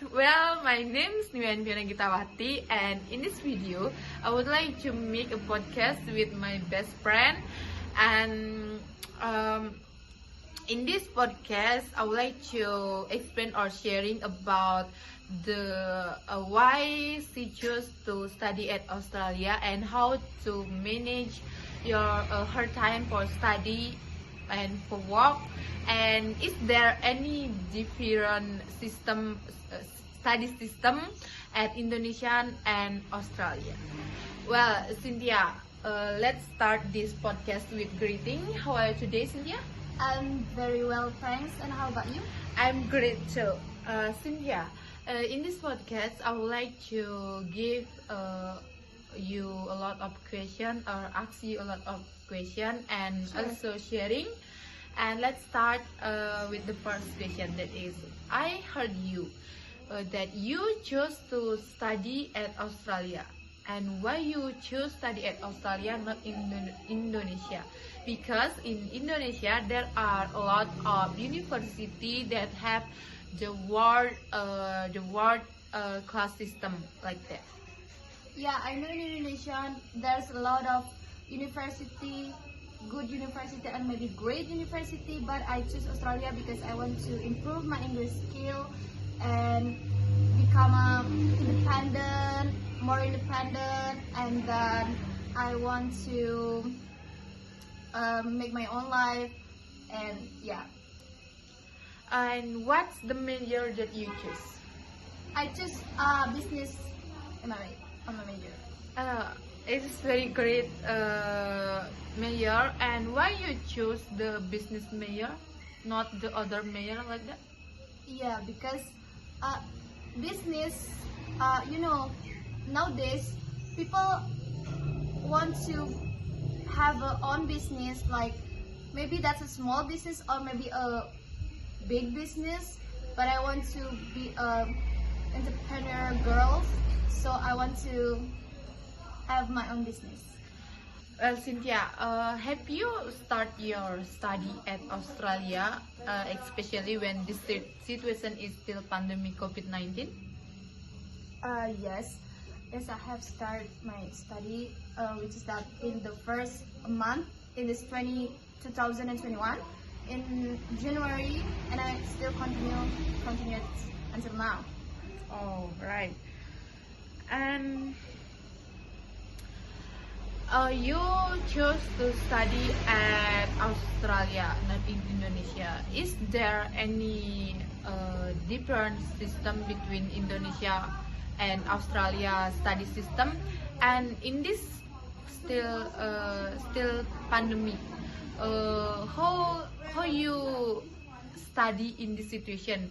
Well, my name is Niwen Fiona Gitawati, and in this video, I would like to make a podcast with my best friend. And in this podcast, I would like to explain or sharing about the why she chose to study at Australia and how to manage her time for study and for work, and is there any different study system at Indonesia and Australia? Well, Cynthia, let's start this podcast with greeting. How are you today, Cynthia? I'm very well, thanks. And how about you? I'm great too. Cynthia, in this podcast, I would like to give you a lot of questions or ask you a lot of questions and Sure. also sharing. And let's start with the first question, that is, I heard you that you chose to study at Australia. And why you choose study at Australia, not in Indonesia? Because in Indonesia there are a lot of university that have the world class system like that. Yeah, I know in Indonesia there's a lot of university, good university and maybe great university, but I choose Australia because I want to improve my English skill and become more independent, and then I want to make my own life, and yeah. And what's the major that you choose? I choose business in my major. It's very great major. And why you choose the business major, not the other major like that? Yeah, because business, nowadays people want to have a own business, like maybe that's a small business or maybe a big business, but I want to be a entrepreneur girl, so I want to have my own business. Well, Cynthia, have you start your study at Australia, especially when this situation is still pandemic COVID-19? Yes, I have started my study, which is that in the first month in this 2021 in January, and I still continued until now. Oh, right. And you chose to study at Australia, not in Indonesia. Is there any different system between Indonesia and Australia study system? And in this still pandemic, how you study in this situation?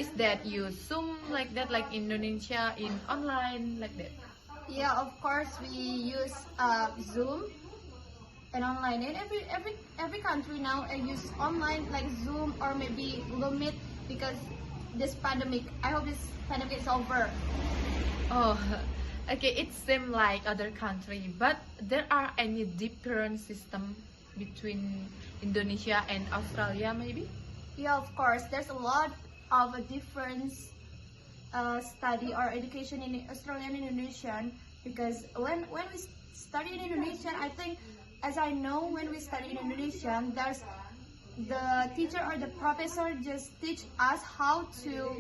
Is that you Zoom like that, like Indonesia in online like that? Yeah, of course we use Zoom and online. And every country now use online like Zoom or maybe Google Meet, because this pandemic. I hope this pandemic is over. Oh, okay. It seems like other country, but there are any different system between Indonesia and Australia, maybe? Yeah, of course. There's a lot of a difference study or education in Australian and Indonesian, because when we study in Indonesian, I think, as I know, when we study in Indonesian, there's the teacher or the professor just teach us how to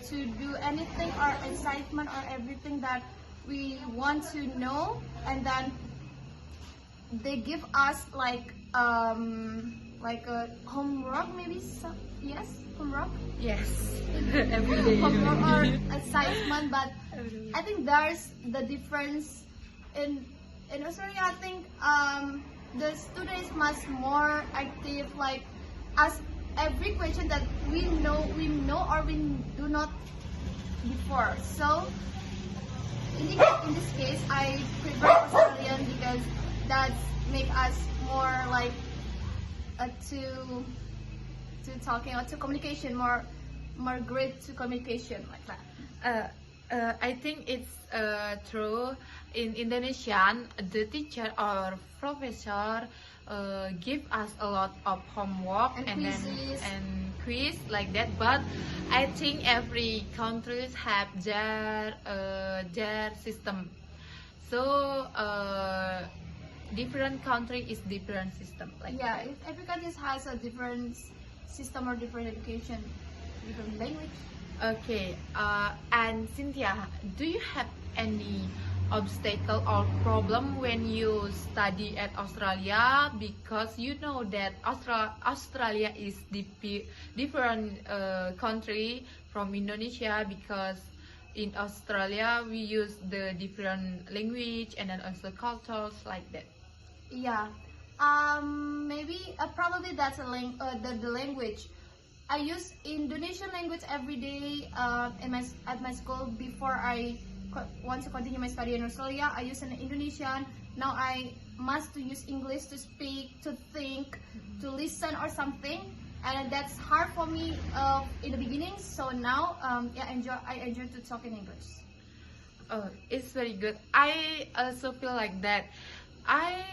do anything or excitement or everything that we want to know, and then they give us like a homework, maybe yes, homework. Yes. Every day. Homework or assignment, but I think there's the difference in Australia. I think the student is much more active, like ask every question that we know or we do not before. So in this case, I prefer Australian because that make us more like to talking or to communication, more great to communication like that. I think it's true. In Indonesian, the teacher or professor give us a lot of homework And and then quizzes. and quiz like that. But I think every countries have their system. So different country is different system like Yeah, that. every country has a different system or different education, different language. Okay, and Cynthia, do you have any obstacle or problem when you study at Australia? Because you know that Australia is different country from Indonesia, because in Australia we use the different language and then also cultures like that. Yeah. Maybe probably that's the language. I use Indonesian language every day at my school before I want to continue my study in Australia. I use an Indonesian. Now I must to use English to speak, to think, to listen or something, and that's hard for me in the beginning. So now yeah, I enjoy to talk in English. Oh, it's very good. I also feel like that. I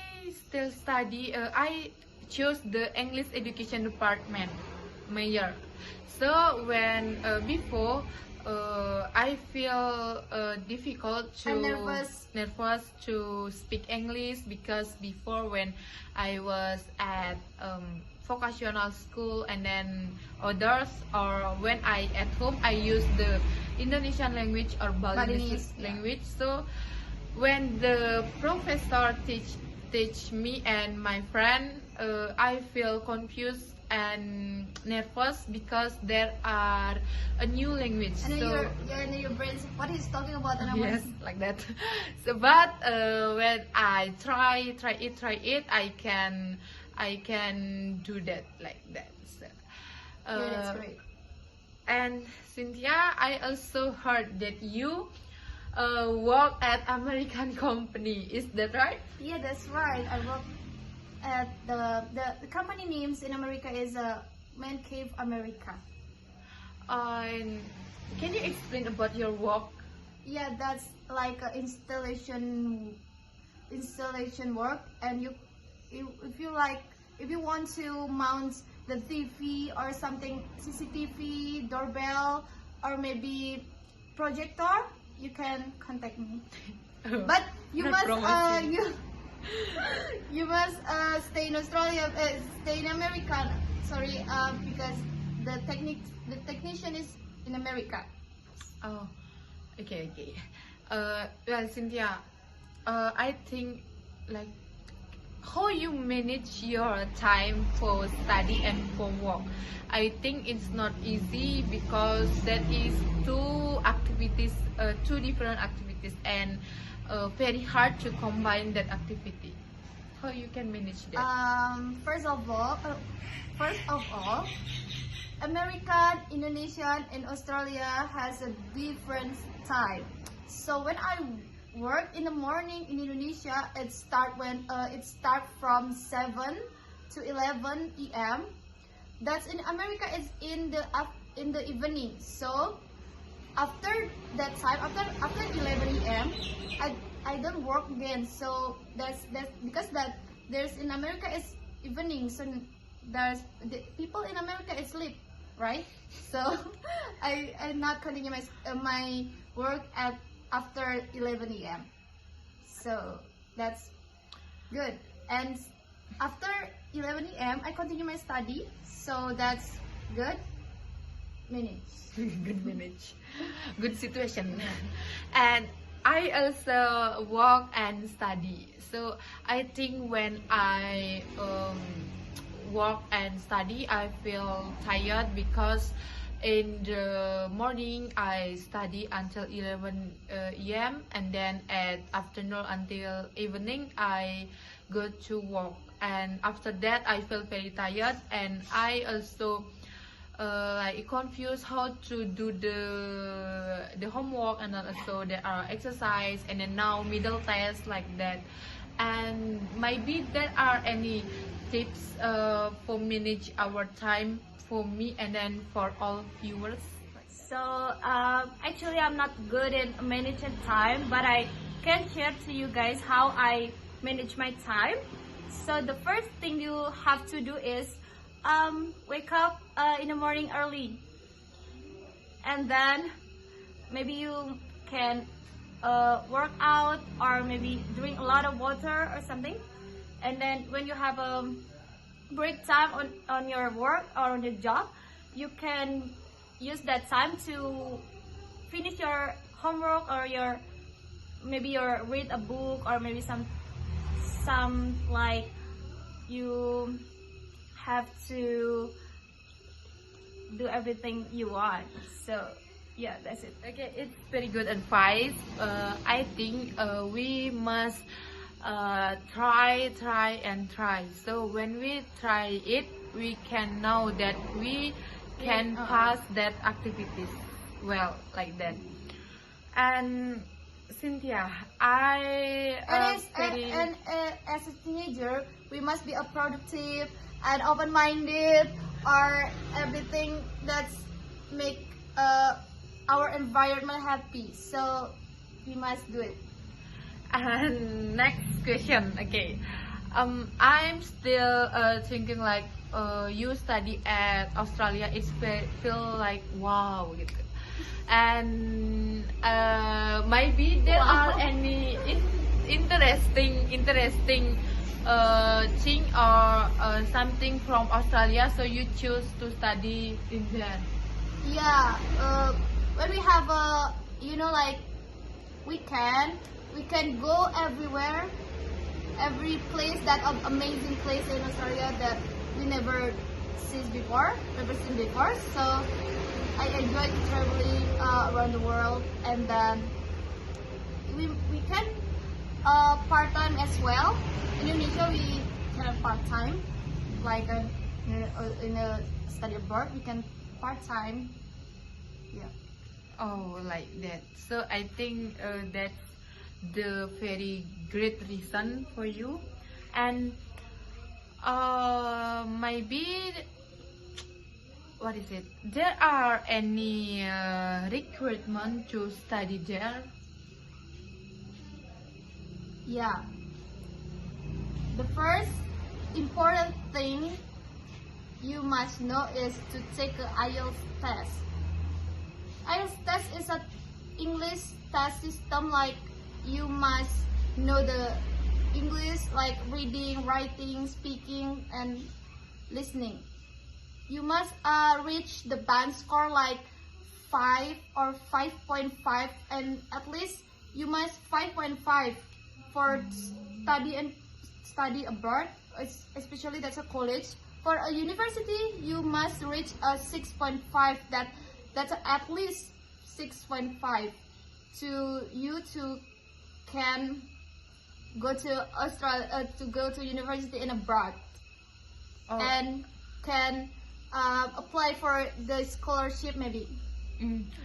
still study. I chose the English education department major. So when before I feel difficult to I'm nervous. nervous to speak English, because before when I was at vocational school and then others, or when I at home I use the Indonesian language or Balinese Balinese, yeah. language. So when the professor teach me and my friend, I feel confused and nervous because there are a new language. And then So you're in your brain, what he's talking about, and I yes, was like that. So but when I try it, I can do that like that. So, yeah, that's great. and Cynthia, I also heard that you work at American company. Is that right? Yeah, that's right. I work at the company names in America is Man Cave America. And can you explain about your work? Yeah, that's like a installation work, and if you like, if you want to mount the TV or something, CCTV, doorbell, or maybe projector, you can contact me. But you Not must promising. you must stay in Australia, stay in America. Sorry, because the technician is in America. Oh, okay. Well, Cynthia, I think like how you manage your time for study and for work. I think it's not easy, because that is two different activities, and very hard to combine that activity. How you can manage that? First of all, American, Indonesian, and Australia has a different time. So when I work in the morning in Indonesia, it start from 7 to 11 p.m. That's in America is in the evening. So after that time, after 11 a.m., I don't work again. So that's because that there's in America is evening. So there's the people in America is sleep, right? So I'm not continue my work at after 11 a.m. So that's good. And after 11 a.m. I continue my study. So that's good. Minutes. Good manage, good situation. And I also work and study. So I think when I work and study, I feel tired, because in the morning I study until 11 a.m. and then at afternoon until evening I go to work, and after that I feel very tired, and I also like confused how to do the homework, and then also there are exercise, and then now middle test like that. And maybe there are any tips for manage our time for me and then for all viewers? So actually, I'm not good in managing time, but I can share to you guys how I manage my time. So the first thing you have to do is wake up in the morning early, and then maybe you can work out or maybe drink a lot of water or something. And then when you have a break time on your work or on your job, you can use that time to finish your homework or your maybe your read a book or maybe some like you have to do everything you want. So yeah, that's it. Okay, it's very good advice. I think we must try and try. So when we try it, we can know that we can pass that activities well, like that. And Cynthia, I As a teenager, we must be a productive and open-minded, or everything that's make our environment happy. So we must do it. And next question, okay. I'm still thinking like you study at Australia. It's feel like wow gitu. And maybe there Wow. are any interesting thing or something from Australia, so you choose to study in there. Yeah, when we have a like we can go everywhere, every place that amazing place in Australia that we never seen before. So I enjoy traveling around the world, and then we can part time as well. In Indonesia, we can have part time, like in a study abroad, we can part time. Yeah. Oh, like that. So I think that's the very great reason for you. And maybe what is it? There are any recruitment to study there? Yeah. The first important thing you must know is to take the IELTS test. IELTS test is an English test system, like you must know the English, like reading, writing, speaking, and listening. You must reach the band score like 5 or 5.5, and at least you must 5.5 for study abroad, especially that's a college. For a university, you must reach a 6.5. That's at least 6.5 to can go to Australia, to go to university in abroad. Oh. And can apply for the scholarship maybe.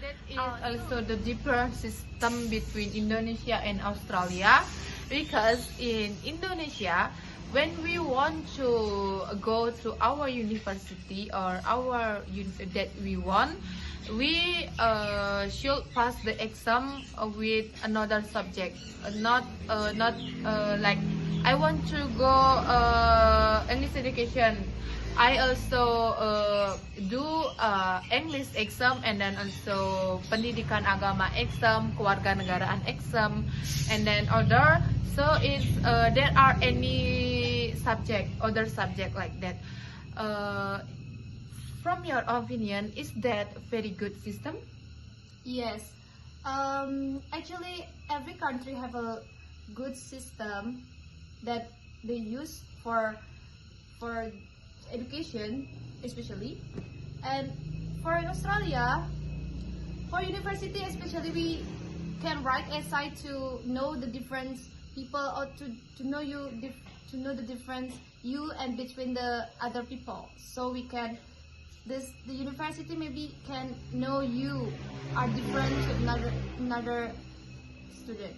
That is also the different system between Indonesia and Australia, because in Indonesia, when we want to go to our university or our university that we want, we should pass the exam with another subject, not like I want to go English education. I also do English exam, and then also pendidikan agama exam, kewarganegaraan exam, and then other. So it's there are any other subject like that. From your opinion, is that a very good system? Yes. Actually, every country have a good system that they use for education, especially. And for Australia, for university especially, we can write essay to know the difference people, or to know the difference you and between the other people. So we can the university maybe can know you are different to another student.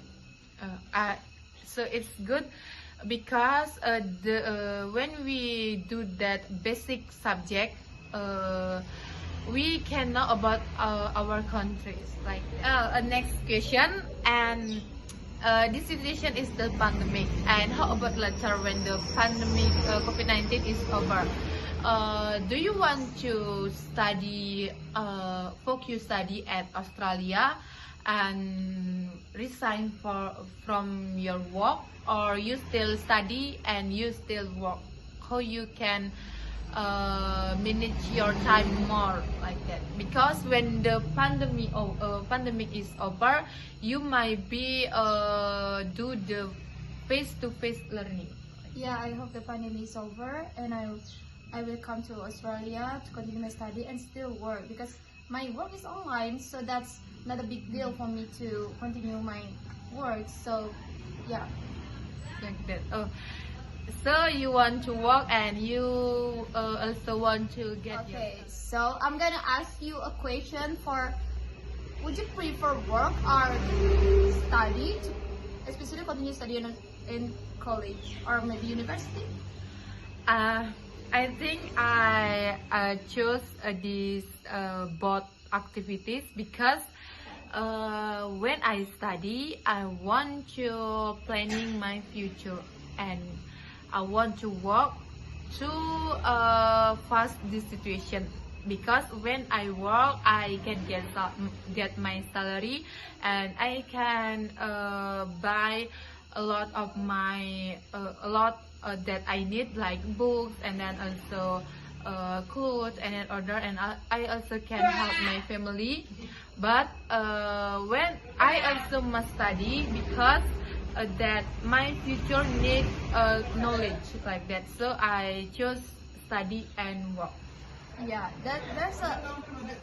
So it's good because when we do that basic subject, we can know about our countries. Like next question, and this situation is the pandemic, and how about later when the pandemic COVID-19 is over? Do you want to study, focus study at Australia and resign from your work, or you still study and you still work? How you can manage your time more like that? Because when the pandemic is over, you might be do the face-to-face learning. Yeah, I hope the pandemic is over and I will come to Australia to continue my study and still work because my work is online, so that's not a big deal for me to continue my work. So yeah. Like that. Oh, so you want to work and you also want to get Okay, so I'm gonna ask you a question for: would you prefer work or study, especially continue study in college or maybe university? I think I chose these both activities because when I study, I want to planning my future and I want to work to fast this situation, because when I work I can get my salary and I can buy a lot of my that I need, like books and then also clothes and then other, and I also can help my family. But when I also must study because that my future needs knowledge like that, so I chose study and work. Yeah, there's a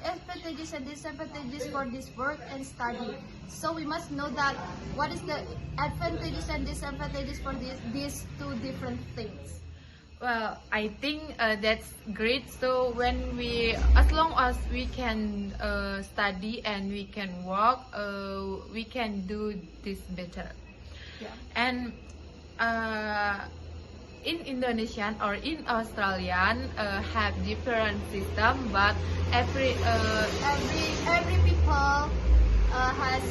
advantages and disadvantages for this work and study. So we must know that what is the advantages and disadvantages for these two different things. Well, I think that's great. So when as long as we can study and we can work, we can do this better. Yeah. And in Indonesian or in Australian have different system, but every people has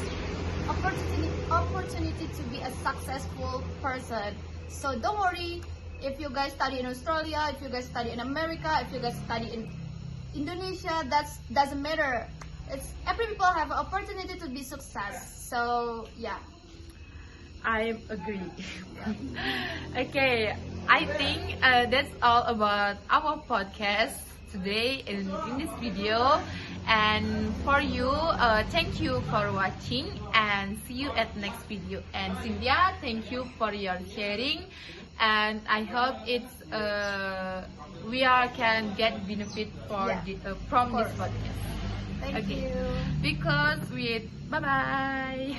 opportunity to be a successful person. So don't worry if you guys study in Australia, if you guys study in America, if you guys study in Indonesia, that doesn't matter. It's every people have an opportunity to be success. So yeah. I agree. Okay, I think that's all about our podcast today in this video. And for you, thank you for watching and see you at next video. And Cynthia, thank you for your sharing. And I hope it's we can get benefit from this podcast. Thank Okay. you. Because bye bye.